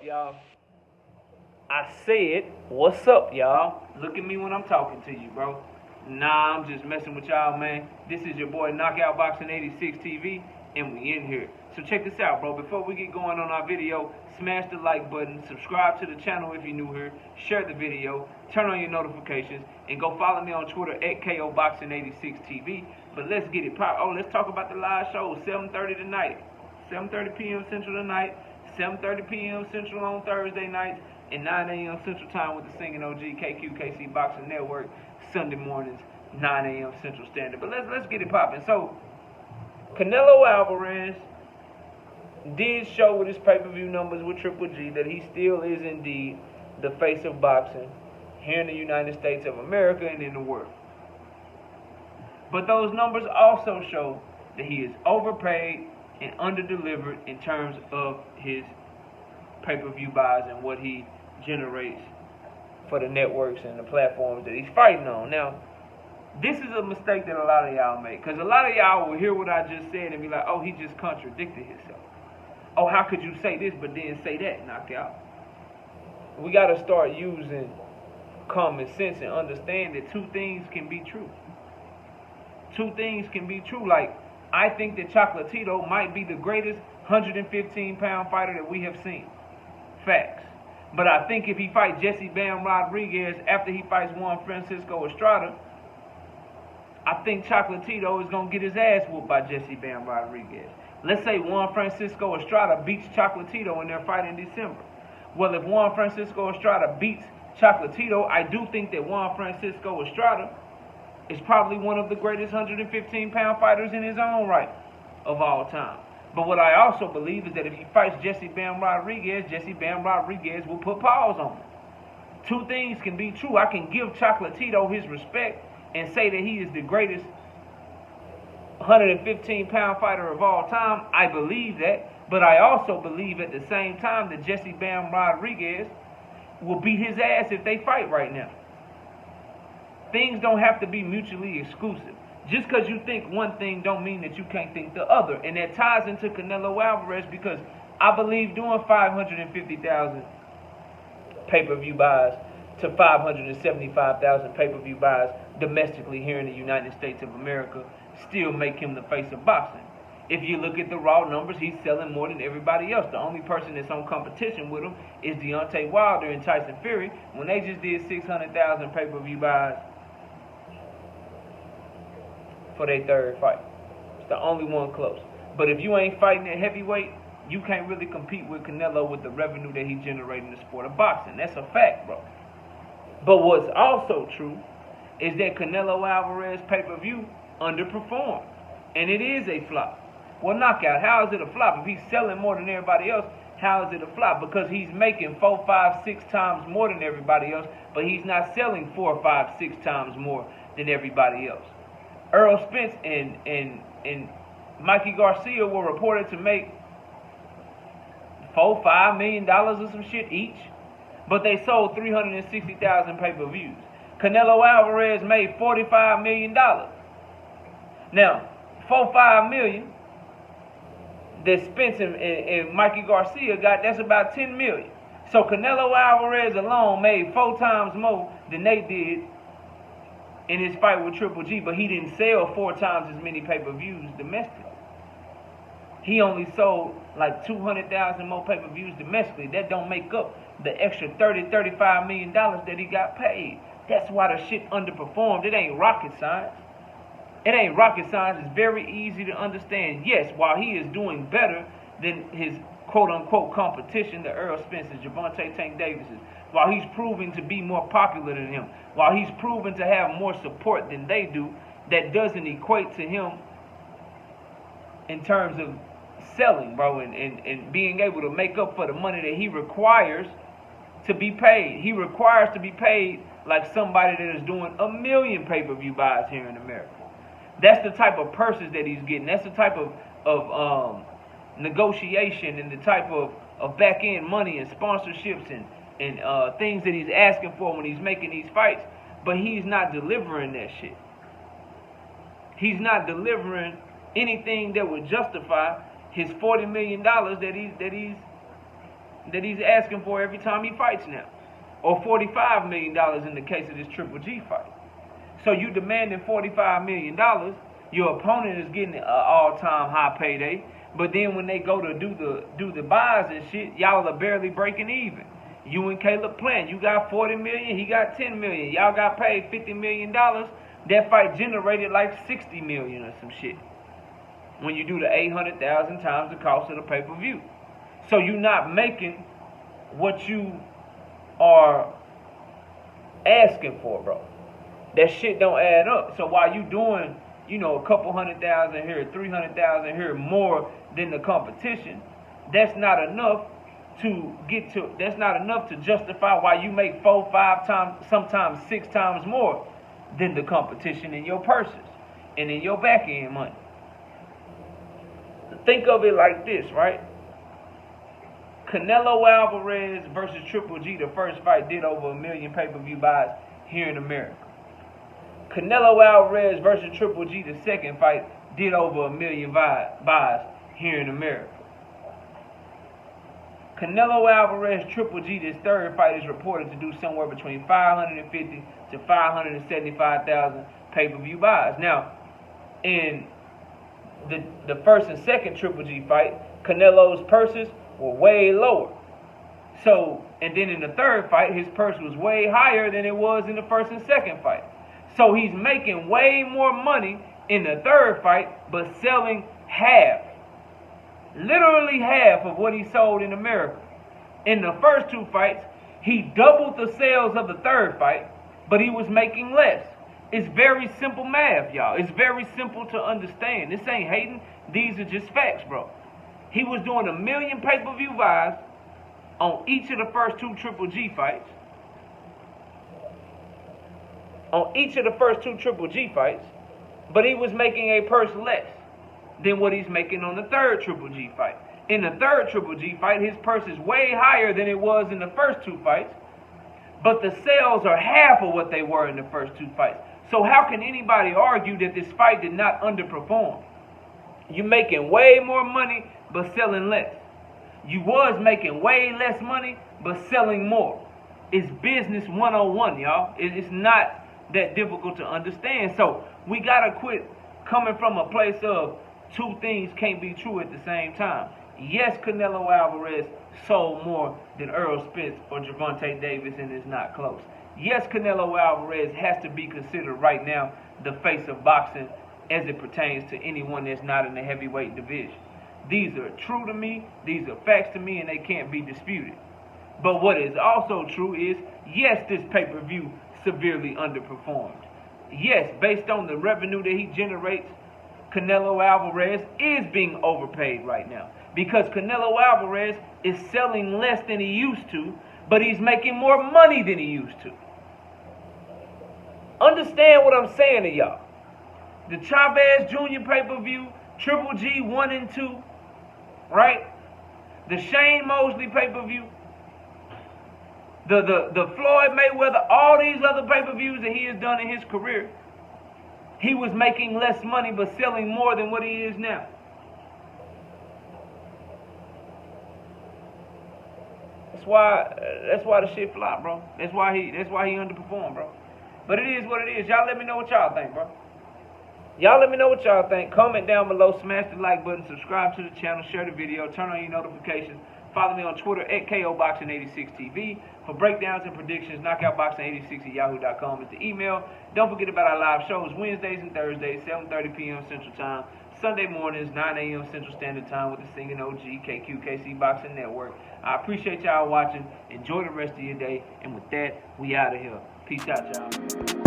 y'all? I said, what's up, y'all? Look at me when I'm talking to you, bro. Nah, I'm just messing with y'all, man. This is your boy Knockout Boxing 86 TV, and we in here. So check this out, bro. Before we get going on our video, smash the like button, subscribe to the channel if you're new here, share the video, turn on your notifications, and go follow me on Twitter at KOBoxing86TV. But let's get it pop. Oh, let's talk about the live show, 7:30 tonight. 7:30 p.m. Central tonight, 7:30 p.m. Central on Thursday nights, and 9 a.m. Central Time with the singing OG KQKC Boxing Network, Sunday mornings, 9 a.m. Central Standard. But let's get it popping. So, Canelo Alvarez did show with his pay-per-view numbers with Triple G that he still is indeed the face of boxing here in the United States of America and in the world. But those numbers also show that he is overpaid and under-delivered in terms of his pay-per-view buys and what he generates for the networks and the platforms that he's fighting on. Now, this is a mistake that a lot of y'all make, because a lot of y'all will hear what I just said and be like, oh, he just contradicted himself. Oh, how could you say this but then say that, Knockout? We got to start using common sense and understand that two things can be true. Two things can be true. Like, I think that Chocolatito might be the greatest 115-pound fighter that we have seen. Facts. But I think if he fights Jesse Bam Rodriguez after he fights Juan Francisco Estrada, I think Chocolatito is going to get his ass whooped by Jesse Bam Rodriguez. Let's say Juan Francisco Estrada beats Chocolatito in their fight in December. Well, if Juan Francisco Estrada beats Chocolatito, I do think that Juan Francisco Estrada is probably one of the greatest 115-pound fighters in his own right of all time. But what I also believe is that if he fights Jesse Bam Rodriguez will put pause on him. Two things can be true. I can give Chocolatito his respect and say that he is the greatest 115-pound fighter of all time. I believe that. But I also believe at the same time that Jesse Bam Rodriguez will beat his ass if they fight right now. Things don't have to be mutually exclusive. Just because you think one thing don't mean that you can't think the other. And that ties into Canelo Alvarez, because I believe doing 550,000 pay-per-view buys to 575,000 pay-per-view buys domestically here in the United States of America still make him the face of boxing. If you look at the raw numbers, he's selling more than everybody else. The only person that's on competition with him is Deontay Wilder and Tyson Fury when they just did 600,000 pay-per-view buys for their third fight. It's the only one close. But if you ain't fighting at heavyweight, you can't really compete with Canelo with the revenue that he generated in the sport of boxing. That's a fact, bro. But what's also true is that Canelo Alvarez pay-per-view underperformed. And it is a flop. Well, Knockout, how is it a flop? If he's selling more than everybody else, how is it a flop? Because he's making 4, 5, 6 times more than everybody else, but he's not selling 4, 5, 6 times more than everybody else. Earl Spence and Mikey Garcia were reported to make $4, $5 million or some shit each, but they sold 360,000 pay-per-views. Canelo Alvarez made $45 million. Now, 4, 5 million that Spence and Mikey Garcia got, that's about 10 million. So Canelo Alvarez alone made 4 times more than they did in his fight with Triple G, but he didn't sell 4 times as many pay-per-views domestically. He only sold like 200,000 more pay-per-views domestically. That don't make up the extra $30, $35 million that he got paid. That's why the shit underperformed. It ain't rocket science. It ain't rocket science. It's very easy to understand. Yes, while he is doing better than his quote-unquote competition, the Earl Spence's, Gervonta Tank Davis's, while he's proving to be more popular than him, while he's proven to have more support than they do, that doesn't equate to him in terms of selling, bro, and being able to make up for the money that he requires to be paid. He requires to be paid like somebody that is doing 1 million pay-per-view buys here in America. That's the type of purses that he's getting. That's the type of negotiation and the type of back-end money and sponsorships and things that he's asking for when he's making these fights. But he's not delivering that shit. He's not delivering anything that would justify his $40 million that he's that he's asking for every time he fights now. Or $45 million in the case of this Triple G fight. So you demanding $45 million, your opponent is getting an all-time high payday, but then when they go to do the buys and shit, y'all are barely breaking even. You and Caleb Plant, you got $40 million, he got $10 million. Y'all got paid $50 million. That fight generated like $60 million or some shit. When you do the 800,000 times the cost of the pay-per-view. So you're not making what you are asking for, bro. That shit don't add up. So while you doing, a couple 100,000 here, 300,000 here more than the competition, that's not enough to justify why you make 4, 5 times, sometimes 6 times more than the competition in your purses and in your back end money. Think of it like this, right? Canelo Alvarez versus Triple G, the first fight, did over 1 million pay-per-view buys here in America. Canelo Alvarez versus Triple G, the second fight, did over 1 million buys here in America. Canelo Alvarez Triple G, this third fight, is reported to do somewhere between 550 to 575,000 pay-per-view buys. Now, in the first and second Triple G fight, Canelo's purses were way lower. So, and then in the third fight, his purse was way higher than it was in the first and second fight. So he's making way more money in the third fight, but selling half. Literally half of what he sold in America. In the first 2 fights, he doubled the sales of the third fight, but he was making less. It's very simple math, y'all. It's very simple to understand. This ain't hating. These are just facts, bro. He was doing 1 million pay-per-view buys on each of the first 2 Triple G fights. On each of the first 2 Triple G fights, but he was making a purse less than what he's making on the third Triple G fight. In the third Triple G fight, his purse is way higher than it was in the first 2 fights, but the sales are half of what they were in the first 2 fights. So how can anybody argue that this fight did not underperform? You're making way more money, but selling less. You was making way less money, but selling more. It's business 101, y'all. It's not that difficult to understand. So we got to quit coming from a place of 2 things can't be true at the same time. Yes, Canelo Alvarez sold more than Earl Spence or Gervonta Davis, and it's not close. Yes, Canelo Alvarez has to be considered right now the face of boxing as it pertains to anyone that's not in the heavyweight division. These are true to me, these are facts to me, and they can't be disputed. But what is also true is, yes, this pay-per-view severely underperformed. Yes, based on the revenue that he generates, Canelo Alvarez is being overpaid right now. Because Canelo Alvarez is selling less than he used to, but he's making more money than he used to. Understand what I'm saying to y'all. The Chavez Jr. pay-per-view, Triple G 1 and 2, right? The Shane Mosley pay-per-view, the Floyd Mayweather, all these other pay-per-views that he has done in his career, he was making less money but selling more than what he is now. That's why the shit flop, bro. That's why he underperformed, bro. But it is what it is. Y'all let me know what y'all think, bro. Y'all let me know what y'all think. Comment down below, smash the like button, subscribe to the channel, share the video, turn on your notifications. Follow me on Twitter at KOBoxing86TV. For breakdowns and predictions, knockoutboxing86@yahoo.com is the email. Don't forget about our live shows Wednesdays and Thursdays, 7:30 p.m. Central Time. Sunday mornings, 9 a.m. Central Standard Time with the singing OG, KQKC Boxing Network. I appreciate y'all watching. Enjoy the rest of your day. And with that, we out of here. Peace out, y'all.